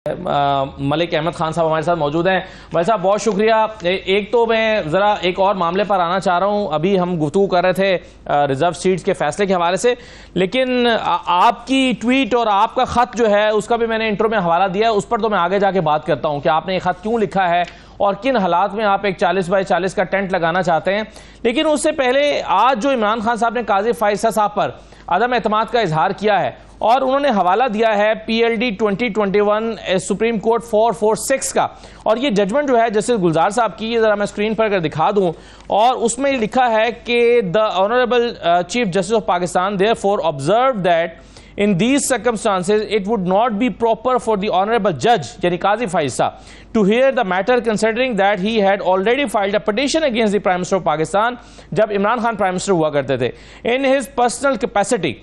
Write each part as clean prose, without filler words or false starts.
मलिक अहमद खान साहब हमारे साथ मौजूद हैं। भाई साहब बहुत शुक्रिया। एक तो मैं ज़रा एक और मामले पर आना चाह रहा हूं। अभी हम गुफ्तगू कर रहे थे रिजर्व सीट्स के फैसले के हवाले से, लेकिन आपकी ट्वीट और आपका ख़त जो है उसका भी मैंने इंट्रो में हवाला दिया है, उस पर तो मैं आगे जाके बात करता हूं कि आपने ये ख़त क्यों लिखा है और किन हालात में आप एक 40 बाई 40 का टेंट लगाना चाहते हैं। लेकिन उससे पहले आज जो इमरान खान साहब ने काजी फाइसा साहब पर अदम एतमाद का इजहार किया है और उन्होंने हवाला दिया है PLD 2021 सुप्रीम कोर्ट 446 का, और ये जजमेंट जो है जस्टिस गुलजार साहब की, ये जरा मैं स्क्रीन पर अगर दिखा दूं, और उसमें लिखा है कि the honourable chief justice of Pakistan therefore observe that in these circumstances it would not be proper for the honorable judge yani Qazi Faisa to hear the matter, considering that he had already filed a petition against the Prime Minister of Pakistan jab Imran Khan Prime Minister hua karte the in his personal capacity.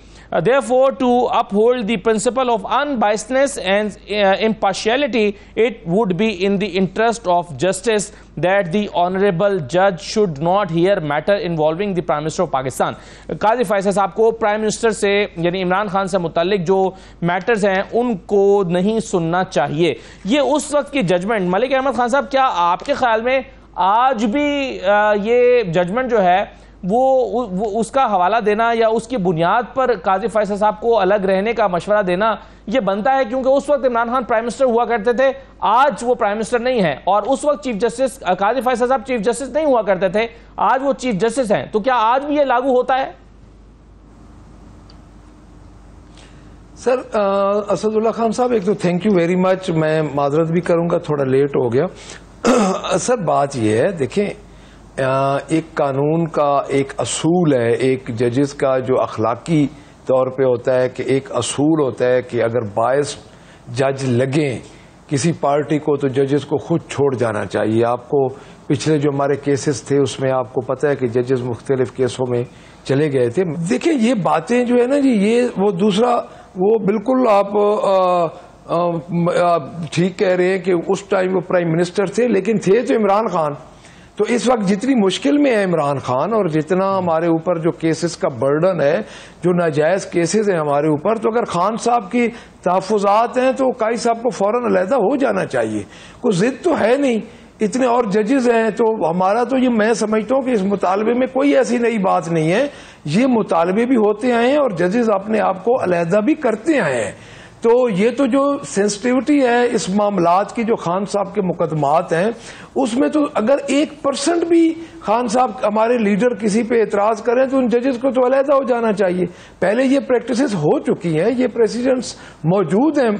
Therefore, to uphold the principle of unbiasedness and impartiality, it would be in the interest of justice that the honorable judge should not hear matter involving the Prime Minister of Pakistan. काजी फैसल साहब को prime minister से यानी इमरान खान से मुताल्लिक जो matters हैं उनको नहीं सुनना चाहिए। ये उस वक्त की जजमेंट, मलिक अहमद खान साहब, क्या आपके ख्याल में आज भी ये जजमेंट जो है वो उसका हवाला देना या उसकी बुनियाद पर काजी फैसल साहब को अलग रहने का मशवरा देना ये बनता है? क्योंकि उस वक्त इमरान खान प्राइम मिनिस्टर हुआ करते थे, आज वो प्राइम मिनिस्टर नहीं है, और उस वक्त चीफ जस्टिस काजी फैसल साहब चीफ जस्टिस नहीं हुआ करते थे, आज वो चीफ जस्टिस हैं। तो क्या आज भी ये लागू होता है? सर असदुल्ला खान साहब, एक तो थैंक यू वेरी मच। मैं माजरत भी करूंगा, थोड़ा लेट हो गया। सर बात यह है, देखें, एक कानून का एक असूल है, एक जजेस का जो अखलाकी तौर पे होता है कि एक असूल होता है कि अगर बायस्ड जज लगें किसी पार्टी को तो जजेस को खुद छोड़ जाना चाहिए। आपको पिछले जो हमारे केसेस थे उसमें आपको पता है कि जजेस मुख्तलिफ केसों में चले गए थे। देखिए ये बातें जो है ना जी, ये वो दूसरा वो बिल्कुल आप ठीक कह रहे हैं कि उस टाइम वो प्राइम मिनिस्टर थे, लेकिन थे तो इमरान खान। तो इस वक्त जितनी मुश्किल में है इमरान खान और जितना हमारे ऊपर जो केसेस का बर्डन है, जो नाजायज केसेस हैं हमारे ऊपर, तो अगर खान साहब की तहफ़्फ़ुज़ात हैं तो काई साहब को फौरन अलहदा हो जाना चाहिए। कोई जिद तो है नहीं, इतने और जजेस हैं, तो हमारा तो ये मैं समझता हूँ कि इस मुतालबे में कोई ऐसी नई बात नहीं है। ये मुतालबे भी होते आए हैं और जजेस अपने आप को अलहदा भी करते आए हैं। तो ये तो जो सेंसिटिविटी है इस मामलात की, जो खान साहब के मुकदमात हैं, उसमें तो अगर 1% भी खान साहब हमारे लीडर किसी पे एतराज करें तो उन जजेस को तो अलहदा हो जाना चाहिए। पहले ये प्रैक्टिसेस हो चुकी हैं, ये प्रेसिडेंट्स मौजूद हैं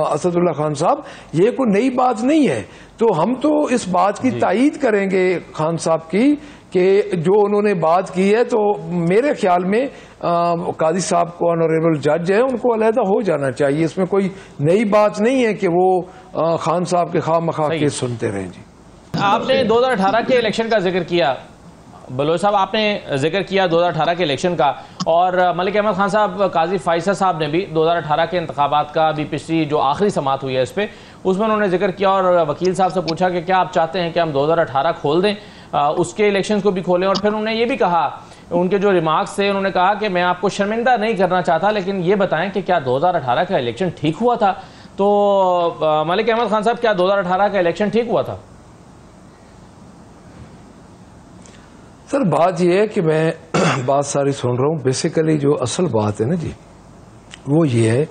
असदुल्ला खान साहब, ये कोई नई बात नहीं है। तो हम तो इस बात की तायीद करेंगे खान साहब की कि जो उन्होंने बात की है, तो मेरे ख्याल में काजी साहब को ऑनरेबल जज है, उनको अलहदा हो जाना चाहिए। इसमें कोई नई बात नहीं है कि वो खान साहब के खामखा केस सुनते रहें। जी, आपने 2018 के इलेक्शन का जिक्र किया, बलोच साहब आपने जिक्र किया 2018 के इलेक्शन का, और मलिक अहमद खान साहब, काजी फाइसा साहब ने भी 2018 के इंतखाबात का भी पिछली जो आखिरी समात हुई है इस पर, उसमें उन्होंने जिक्र किया और वकील साहब से पूछा कि क्या आप चाहते हैं कि हम 2018 खोल दें, उसके इलेक्शन को भी खोलें। और फिर उन्होंने ये भी कहा, उनके जो रिमार्क्स थे, उन्होंने कहा कि मैं आपको शर्मिंदा नहीं करना चाहता, लेकिन ये बताएं कि क्या 2018 का इलेक्शन ठीक हुआ था? तो मलिक अहमद खान साहब, क्या 2018 का इलेक्शन ठीक हुआ था? सर बात यह है कि मैं बात सारी सुन रहा हूं। बेसिकली जो असल बात है ना जी, वो ये है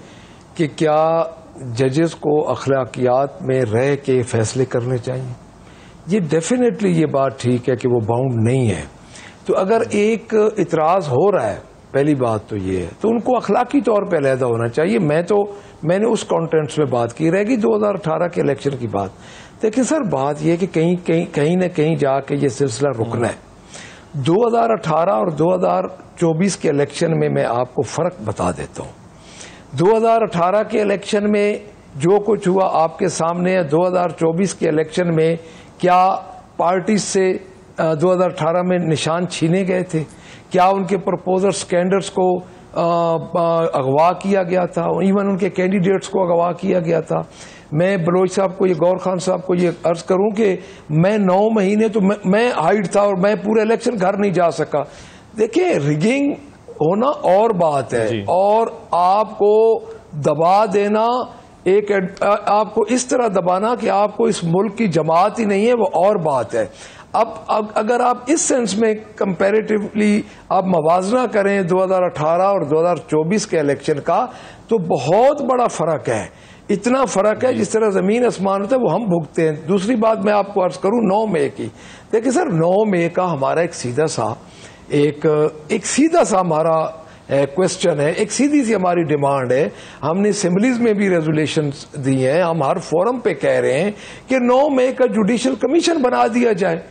कि क्या जजेस को अखलाकियात में रह के फैसले करने चाहिए। ये डेफिनेटली ये बात ठीक है कि वो बाउंड नहीं है। तो अगर एक इतराज हो रहा है, पहली बात तो ये है, तो उनको अखलाकी तौर पे अलहदा होना चाहिए। मैंने उस कॉन्टेंट्स में बात की, रहेगी 2018 के इलेक्शन की बात। लेकिन सर बात यह कि कहीं न कहीं जाके ये सिलसिला रुकना है। 2018 और 2024 के इलेक्शन में मैं आपको फर्क बता देता हूं। 2018 के इलेक्शन में जो कुछ हुआ आपके सामने है। 2024 के इलेक्शन में क्या पार्टी से 2018 में निशान छीने गए थे? क्या उनके प्रपोजर्स कैंडिडेट्स को अगवा किया गया था? इवन उनके कैंडिडेट्स को अगवा किया गया था? मैं बलोच साहब को, ये गौर खान साहब को ये अर्ज करूं कि मैं 9 महीने तो मैं हाइड था और मैं पूरे इलेक्शन घर नहीं जा सका। देखिए, रिगिंग होना और बात है, और आपको दबा देना एक आपको इस तरह दबाना कि आपको इस मुल्क की जमात ही नहीं है, वो और बात है। अब अगर आप इस सेंस में कंपैरेटिवली आप मवाजना करें 2018 और 2024 के इलेक्शन का, तो बहुत बड़ा फर्क है। इतना फर्क है जिस तरह जमीन आसमान होता है वो हम भुगते हैं। दूसरी बात मैं आपको अर्ज करूं 9 मई की। देखिए सर, 9 मई का हमारा एक सीधा सा हमारा क्वेश्चन है, एक सीधी सी हमारी डिमांड है। हमने असेंबलीज में भी रेजोल्यूशन दी हैं, हम हर फोरम पे कह रहे हैं कि 9 मई का जुडिशल कमीशन बना दिया जाए।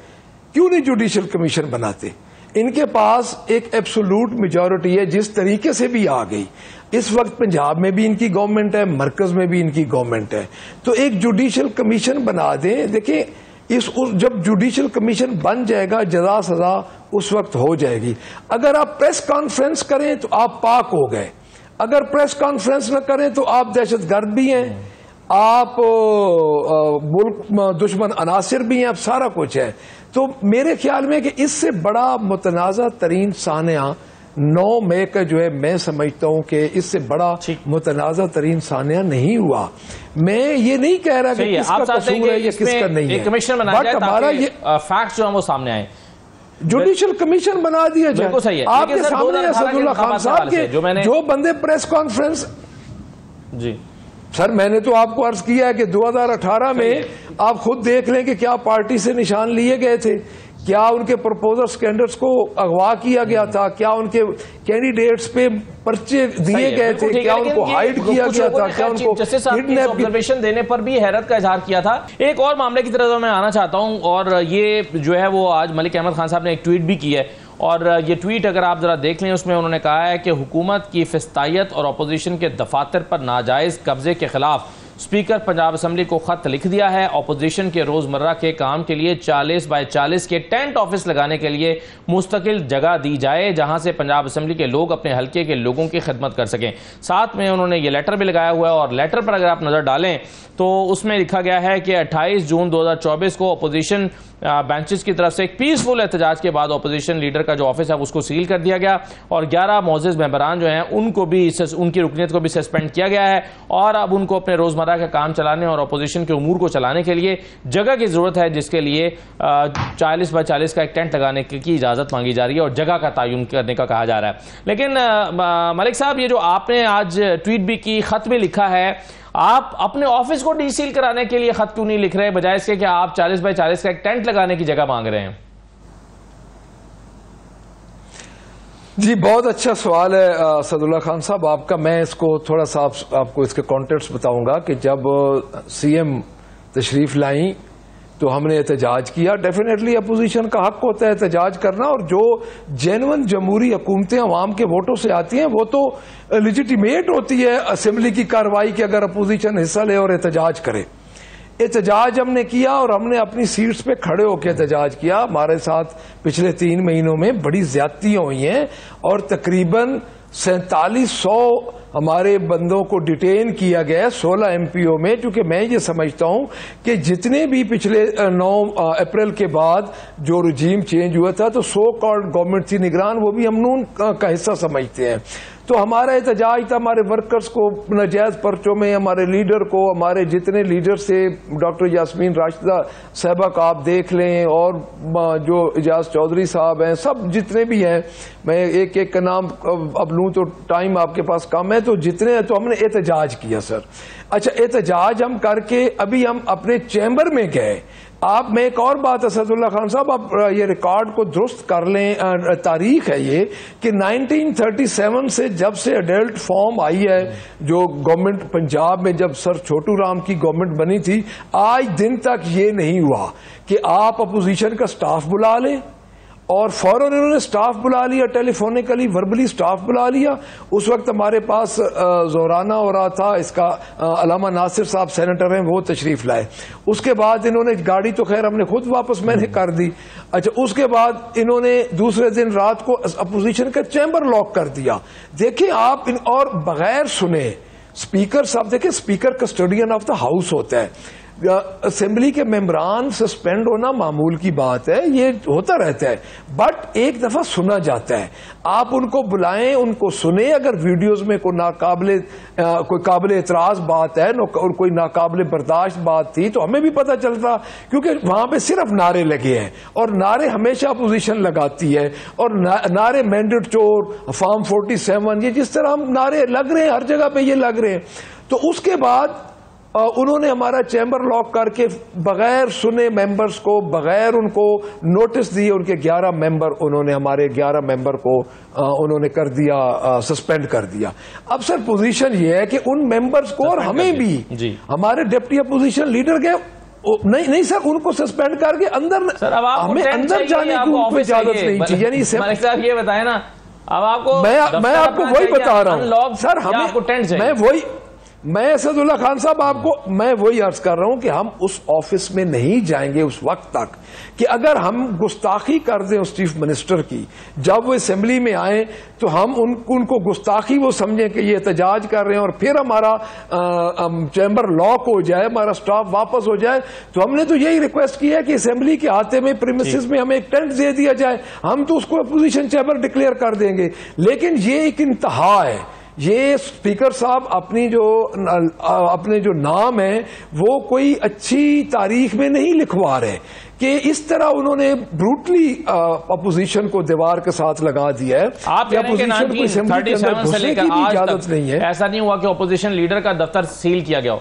क्यों नहीं जुडिशल कमीशन बनाते? इनके पास एक एब्सोल्यूट मेजॉरिटी है, जिस तरीके से भी आ गई। इस वक्त पंजाब में भी इनकी गवर्नमेंट है, मरकज में भी इनकी गवर्नमेंट है, तो एक जुडिशल कमीशन बना दें। देखिए जब जुडिशल कमीशन बन जाएगा, जजा सजा उस वक्त हो जाएगी। अगर आप प्रेस कॉन्फ्रेंस करें तो आप पाक हो गए, अगर प्रेस कॉन्फ्रेंस न करें तो आप दहशतगर्द भी हैं, आप मुल्क दुश्मन अनासिर भी हैं, आप सारा कुछ है। तो मेरे ख्याल में कि इससे बड़ा मुतनाज़ा तरीन सानिया 9 मई का जो है, मैं समझता हूं कि इससे बड़ा मुतनाज़ा तरीन सानिया नहीं हुआ। मैं ये नहीं कह रहा कि किसका कसूर है या किसका नहीं है, बट हमारा ये फैक्ट जो है वो सामने आए। जुडिशल कमीशन बना दिया जाए। बिल्कुल सही है। आपके सामने असदुल्ला खान साहब के जो बंदे प्रेस कॉन्फ्रेंस, जी सर मैंने तो आपको अर्ज किया है कि 2018 में आप खुद देख लें कि क्या पार्टी से निशान लिए गए थे, क्या उनके प्रपोजल कैंडिडेट्स को अगवा किया गया था, क्या उनके कैंडिडेट्स पे पर्चे दिए गए थे, क्या उनको हाइड किया गया था, क्या उनको ऑब्जर्वेशन देने पर भी हैरत का इजहार किया था। एक और मामले की तरफ मैं आना चाहता हूं, और ये जो है वो आज मलिक अहमद खान साहब ने एक ट्वीट भी की है, और ये ट्वीट अगर आप जरा देख लें, उसमें उन्होंने कहा है कि हुकूमत की फिस्तायत और अपोजिशन के दफातर पर नाजायज कब्जे के खिलाफ स्पीकर पंजाब असम्बली को खत लिख दिया है। अपोजिशन के रोजमर्रा के काम के लिए 40 बाय 40 के टेंट ऑफिस लगाने के लिए मुस्तकिल जगह दी जाए, जहां से पंजाब असम्बली के लोग अपने हल्के के लोगों की खिदमत कर सकें। साथ में उन्होंने ये लेटर भी लगाया हुआ है, और लेटर पर अगर आप नजर डालें तो उसमें लिखा गया है कि 28 जून 2024 को अपोजिशन बेंचेस की तरफ से एक पीसफुल एहतजाज के बाद अपोजिशन लीडर का जो ऑफिस है उसको सील कर दिया गया, और 11 मोअज़्ज़िज़ मेंबरान जो हैं उनको भी उनकी रुकनीत को भी सस्पेंड किया गया है, और अब उनको अपने रोजमर्रा का काम चलाने और अपोजिशन के उमूर को चलाने के लिए जगह की जरूरत है, जिसके लिए 40 बाय 40 का एक टेंट लगाने की इजाजत मांगी जा रही है और जगह का तयन करने का कहा जा रहा है। लेकिन मलिक साहब, ये जो आपने आज ट्वीट भी की, खत भी लिखा है, आप अपने ऑफिस को डीसील कराने के लिए खत क्यों नहीं लिख रहे, बजाय इसके कि आप 40 बाय 40 का एक टेंट लगाने की जगह मांग रहे हैं? जी बहुत अच्छा सवाल है असदुल्ला खान साहब आपका। मैं इसको थोड़ा सा आपको इसके कॉन्टेक्स्ट बताऊंगा कि जब सीएम तशरीफ लाई तो हमने एहतजाज किया। डेफिनेटली अपोजिशन का हक होता है एहतजाज करना, और जो जेन्युइन जमहूरी हुकूमतें अवाम के वोटों से आती हैं वो तो लेजिटिमेट होती है असेंबली की कार्रवाई की, अगर अपोजिशन हिस्सा ले और एहतजाज करे। एहतजाज हमने किया और हमने अपनी सीट्स पे खड़े होकर एहतजाज किया। हमारे साथ पिछले 3 महीनों में बड़ी ज्यादतियां हुई हैं, और तकरीबन 4700 हमारे बंदों को डिटेन किया गया है 16 एमपीओ में। क्योंकि मैं ये समझता हूं कि जितने भी पिछले 9 अप्रैल के बाद जो रजीम चेंज हुआ था, तो सो कॉल्ड गवर्नमेंट थी निगरान, वो भी हम नून का हिस्सा समझते हैं। तो हमारा एहतजाज था, हमारे वर्कर्स को नाजायज पर्चों में, हमारे लीडर को, हमारे जितने लीडर से, डॉक्टर यास्मीन राशिदा साहबा का आप देख लें, और जो इजाज चौधरी साहब हैं, सब जितने भी हैं, मैं एक एक का नाम अब लूं तो टाइम आपके पास कम है, तो जितने हैं, तो हमने एहतजाज किया सर। अच्छा, एहतजाज हम करके अभी हम अपने चैम्बर में गए। आप, मैं एक और बात असदुल्ला खान साहब, आप ये रिकॉर्ड को दुरुस्त कर लें, तारीख है ये कि 1937 से जब से अडल्ट फॉर्म आई है, जो गवर्नमेंट पंजाब में जब सर छोटू राम की गवर्नमेंट बनी थी, आज दिन तक ये नहीं हुआ कि आप अपोजिशन का स्टाफ बुला लें, और फौरन इन्होंने स्टाफ बुला लिया, टेलीफोनिकली वर्बली स्टाफ बुला लिया। उस वक्त हमारे पास जोराना हो रहा था, इसका अलामा नासिर साहब सेनेटर हैं, वो तशरीफ लाए। उसके बाद इन्होंने गाड़ी तो खैर हमने खुद वापस मैंने कर दी। अच्छा, उसके बाद इन्होंने दूसरे दिन रात को अपोजिशन का चैम्बर लॉक कर दिया। देखिए आप और बगैर सुने स्पीकर साहब, देखिए speaker custodian of the house होता है, असेंबली के मेंबरान सस्पेंड होना मामूल की बात है, ये होता रहता है, बट एक दफा सुना जाता है। आप उनको बुलाएं, उनको सुने, अगर वीडियोस में कोई काबिल एतराज बात है और कोई नाकाबिल बर्दाश्त बात थी तो हमें भी पता चलता, क्योंकि वहां पे सिर्फ नारे लगे हैं और नारे हमेशा अपोजिशन लगाती है, और नारे मैंडेट चोर, फॉर्म 47, ये जिस तरह हम नारे लग रहे हैं हर जगह पे ये लग रहे हैं। तो उसके बाद उन्होंने हमारा चैम्बर लॉक करके बगैर सुने मेंबर्स को, बगैर उनको नोटिस दिए, उनके 11 मेंबर, उन्होंने हमारे 11 मेंबर को उन्होंने कर दिया, सस्पेंड कर दिया। अब सर पोजीशन ये है कि उन मेंबर्स को और हमें भी, हमारे डिप्टी अपोजिशन लीडर के नहीं सर, उनको सस्पेंड करके अंदर, हमें अंदर जाने की उनको इजाजत नहीं चाहिए। यानी साहब ये बताए ना, अब आपको मैं आपको वही बता रहा हूं सर, हमें मैं असदुल्ला खान साहब आपको मैं वही अर्ज कर रहा हूं कि हम उस ऑफिस में नहीं जाएंगे उस वक्त तक कि अगर हम गुस्ताखी कर दें उस चीफ मिनिस्टर की, जब वो असेंबली में आए तो हम उनको गुस्ताखी वो समझें कि ये एहतजाज कर रहे हैं, और फिर हमारा चैम्बर लॉक हो जाए, हमारा स्टाफ वापस हो जाए। तो हमने तो यही रिक्वेस्ट की है कि असेंबली के आते में प्रीमिसेस में हमें एक टेंट दे दिया जाए, हम तो उसको अपोजिशन चैम्बर डिक्लेयर कर देंगे। लेकिन ये एक इंतहा है, ये स्पीकर साहब अपने जो नाम है वो कोई अच्छी तारीख में नहीं लिखवा रहे कि इस तरह उन्होंने ब्रूटली अपोजिशन को दीवार के साथ लगा दिया है। आप कह रहे हैं कि 1937 से लेकर आज तक नहीं है, ऐसा नहीं हुआ कि अपोजिशन लीडर का दफ्तर सील किया गया हो।